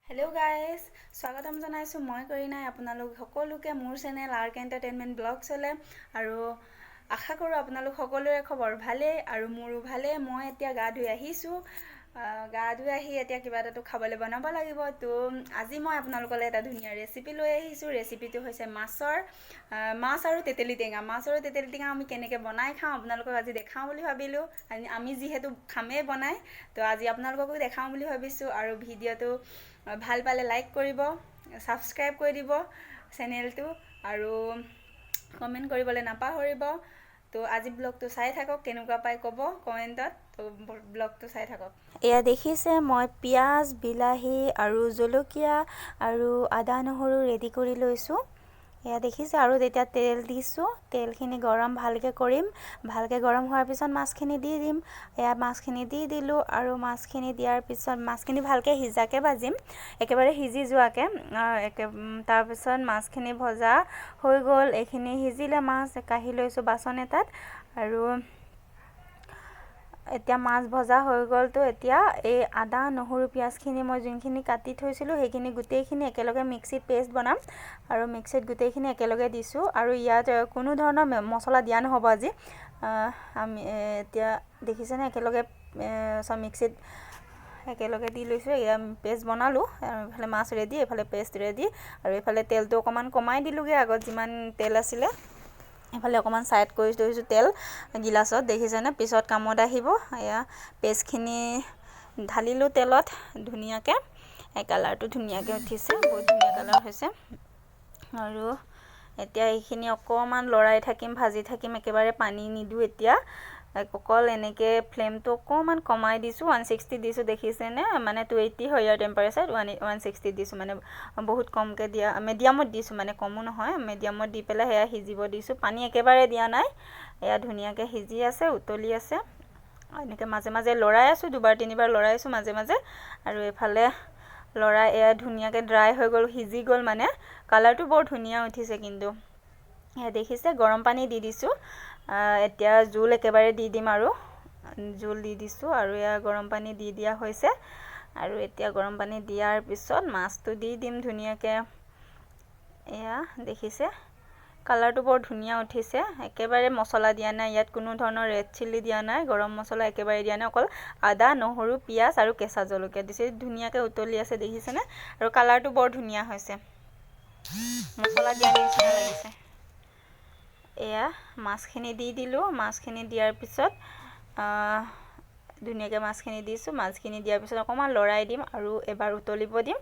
Hello' guys, স্বাগতম জনাইছোঁ মই কৰিনাই আপোনালোক সকলোকে মোৰ চেনেল আৰ্ক এণ্টাৰটেইনমেণ্ট ব্লগছলৈ। আৰু আশা কৰোঁ আপোনালোক সকলোৰে খবৰ ভালেই আৰু মোৰো ভালেই। মই এতিয়া গা ধুই আহিছোঁ। গা ধুই আহি এতিয়া কিবা এটাতো খাবলৈ বনাব লাগিব। তো আজি মই আপোনালোকলৈ এটা ধুনীয়া ৰেচিপি লৈ আহিছোঁ। ৰেচিপিটো হৈছে মাছ আৰু তেতেলী টেঙা। মাছ আৰু তেতেলী টেঙা আমি কেনেকৈ বনাই খাওঁ আপোনালোকক আজি দেখাওঁ বুলি ভাবিলোঁ। আমি যিহেতু খামেই বনাই, তো আজি আপোনালোককো দেখাওঁ বুলি ভাবিছোঁ। আৰু ভিডিঅ'টো ভাল পালে লাইক কৰিব, ছাবস্ক্ৰাইব কৰি দিব চেনেলটো, আৰু কমেণ্ট কৰিবলৈ নাপাহৰিব। তো আজি ব্লগটো চাই থাকক, কেনেকুৱা পাই ক'ব কমেণ্টত। তো ব্লগটো চাই থাকক। এয়া দেখিছে মই পিঁয়াজ, বিলাহী আৰু জলকীয়া আৰু আদা নহৰু ৰেডি কৰি লৈছোঁ। এয়া দেখিছে, আৰু তেতিয়া তেল দিছোঁ। তেলখিনি গৰম ভালকৈ কৰিম। ভালকৈ গৰম হোৱাৰ পিছত মাছখিনি দি দিম। এয়া মাছখিনি দি দিলোঁ, আৰু মাছখিনি দিয়াৰ পিছত মাছখিনি ভালকৈ সিজাকৈ ভাজিম, একেবাৰে সিজি যোৱাকৈ। তাৰপিছত মাছখিনি ভজা হৈ গ'ল। এইখিনি সিজিলে মাছ কাঢ়ি লৈছোঁ বাচন এটাত। আৰু এতিয়া মাছ ভজা হৈ গ'ল। তো এতিয়া এই আদা নহৰু পিঁয়াজখিনি মই যোনখিনি কাটি থৈছিলোঁ সেইখিনি গোটেইখিনি একেলগে মিক্সিত পেষ্ট বনাম, আৰু মিক্সিত গোটেইখিনি একেলগে দিছোঁ। আৰু ইয়াত কোনো ধৰণৰ মছলা দিয়া নহ'ব আজি। আমি এতিয়া দেখিছেনে একেলগে চব মিক্সিত একেলগে দি লৈছোঁ। এয়া পেষ্ট বনালোঁ, আৰু এইফালে মাছ ৰেডি, এইফালে পেষ্ট ৰেডি। আৰু এইফালে তেলটো অকণমান কমাই দিলোঁগৈ, আগত যিমান তেল আছিলে এইফালে অকণমান ছাইড কৰি থৈছোঁ তেল গিলাচত, দেখিছেনে পিছত কামত আহিব। এয়া পেষ্টখিনি ঢালিলোঁ তেলত ধুনীয়াকৈ। কালাৰটো ধুনীয়াকৈ উঠিছে, বহুত ধুনীয়া কালাৰ হৈছে। আৰু এতিয়া এইখিনি অকণমান লৰাই থাকিম, ভাজি থাকিম, একেবাৰে পানী নিদিওঁ এতিয়া। অকল এনেকৈ ফ্লেমটো অকণমান কমাই দিছোঁ। 160 দিছোঁ, দেখিছেনে, মানে 280 হয় ইয়াৰ টেম্পাৰেচাৰ, 160 দিছোঁ, মানে বহুত কমকৈ দিয়া, মিডিয়ামত দিছোঁ, মানে কমো নহয়, মিডিয়ামত দি পেলাই সেয়া সিজিব দিছোঁ। পানী একেবাৰে দিয়া নাই। এয়া ধুনীয়াকৈ সিজি আছে, উতলি আছে। এনেকৈ মাজে মাজে লৰাই আছোঁ, দুবাৰ তিনিবাৰ লৰাই আছোঁ মাজে মাজে। আৰু এইফালে লৰাই এয়া ধুনীয়াকৈ ড্ৰাই হৈ গ'ল, সিজি গ'ল, মানে কালাৰটো বৰ ধুনীয়া উঠিছে। কিন্তু এয়া দেখিছে, গৰম পানী দি দিছোঁ। এতিয়া জোল একেবাৰে দি দিম, আৰু জোল দি দিছোঁ। আৰু এয়া গৰম পানী দি দিয়া হৈছে। আৰু এতিয়া গৰম পানী দিয়াৰ পিছত মাছটো দি দিম ধুনীয়াকৈ। এয়া দেখিছে, কালাৰটো বৰ ধুনীয়া উঠিছে। একেবাৰে মছলা দিয়া নাই ইয়াত, কোনো ধৰণৰ ৰেড চিলি দিয়া নাই, গৰম মছলা একেবাৰে দিয়া নাই, অকল আদা নহৰু পিঁয়াজ আৰু কেঁচা জলকীয়া দিছে। ধুনীয়াকৈ উতলি আছে, দেখিছেনে, আৰু কালাৰটো বৰ ধুনীয়া হৈছে, মছলা দিয়া নিচিনা লাগিছে। এয়া মাছখিনি দি দিলোঁ। মাছখিনি দিয়াৰ পিছত ধুনীয়াকৈ মাছখিনি দিছোঁ। মাছখিনি দিয়াৰ পিছত অকণমান লৰাই দিম, আৰু এবাৰ উতলিব দিম।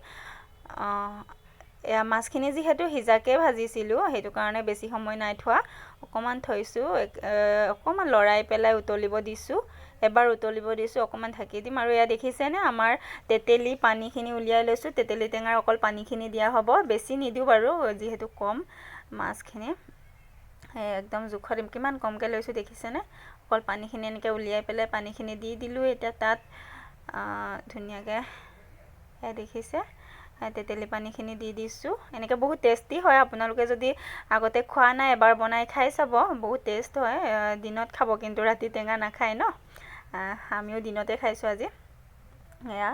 এয়া মাছখিনি যিহেতু সিজাকৈ ভাজিছিলোঁ, সেইটো কাৰণে বেছি সময় নাই থোৱা, অকণমান থৈছোঁ। অকণমান লৰাই পেলাই উতলিব দিছোঁ, এবাৰ উতলিব দিছোঁ, অকণমান ঢাকি দিম। আৰু এয়া দেখিছেনে, আমাৰ তেতেলী পানীখিনি উলিয়াই লৈছোঁ। তেতেলী টেঙাৰ অকল পানীখিনি দিয়া হ'ব, বেছি নিদিওঁ বাৰু, যিহেতু কম মাছখিনি। একদম জোখত কিমান কমকৈ লৈছোঁ, দেখিছেনে, অকল পানীখিনি এনেকৈ উলিয়াই পেলাই পানীখিনি দি দিলোঁ। এতিয়া তাত ধুনীয়াকৈ দেখিছে তেতেলী পানীখিনি দি দিছোঁ। এনেকৈ বহুত টেষ্টি হয়, আপোনালোকে যদি আগতে খোৱা নাই এবাৰ বনাই খাই চাব, বহুত টেষ্ট হয়। দিনত খাব, কিন্তু ৰাতি টেঙা নাখায় ন, আমিও দিনতে খাইছোঁ আজি। এয়া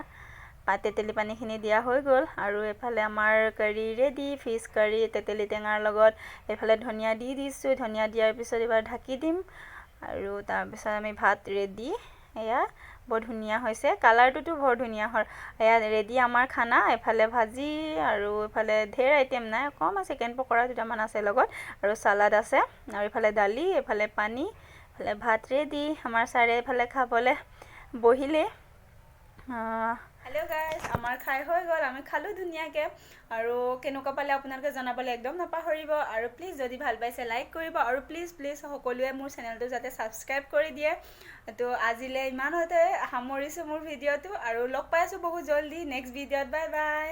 তেতেলী পানীখিনি দিয়া হৈ গ'ল। আৰু এইফালে আমাৰ কাৰী ৰেডি, ফিছ কাৰী তেতেলী টেঙাৰ লগত। এইফালে ধনিয়া দি দিছোঁ, ধনিয়া দিয়াৰ পিছত এবাৰ ঢাকি দিম, আৰু তাৰপিছত আমি ভাত ৰেডি। এয়া বৰ ধুনীয়া হৈছে, কালাৰটোতো বৰ ধুনীয়া হয়। এয়া ৰেডি আমাৰ খানা। এফালে ভাজি, আৰু এইফালে ঢেৰ আইটেম নাই, অকণমান চিকেন পকৰা দুটামান আছে লগত, আৰু চালাড আছে, আৰু এইফালে দালি, এইফালে পানী, এইফালে ভাত ৰেডি। আমাৰ ছাৰে এইফালে খাবলৈ বহিলে। হেল্ল' গাইজ, আমাৰ খাই হৈ গ'ল, আমি খালোঁ ধুনীয়াকৈ। আৰু কেনেকুৱা পালে আপোনালোকে জনাবলৈ একদম নাপাহৰিব। আৰু প্লিজ যদি ভাল পাইছে লাইক কৰিব, আৰু প্লিজ সকলোৱে মোৰ চেনেলটো যাতে ছাবস্ক্ৰাইব কৰি দিয়ে। তো আজিলৈ ইমানতে সামৰিছোঁ মোৰ ভিডিঅ'টো, আৰু লগ পাই আছোঁ বহুত জল্দি নেক্সট ভিডিঅ'ত। Bye bye.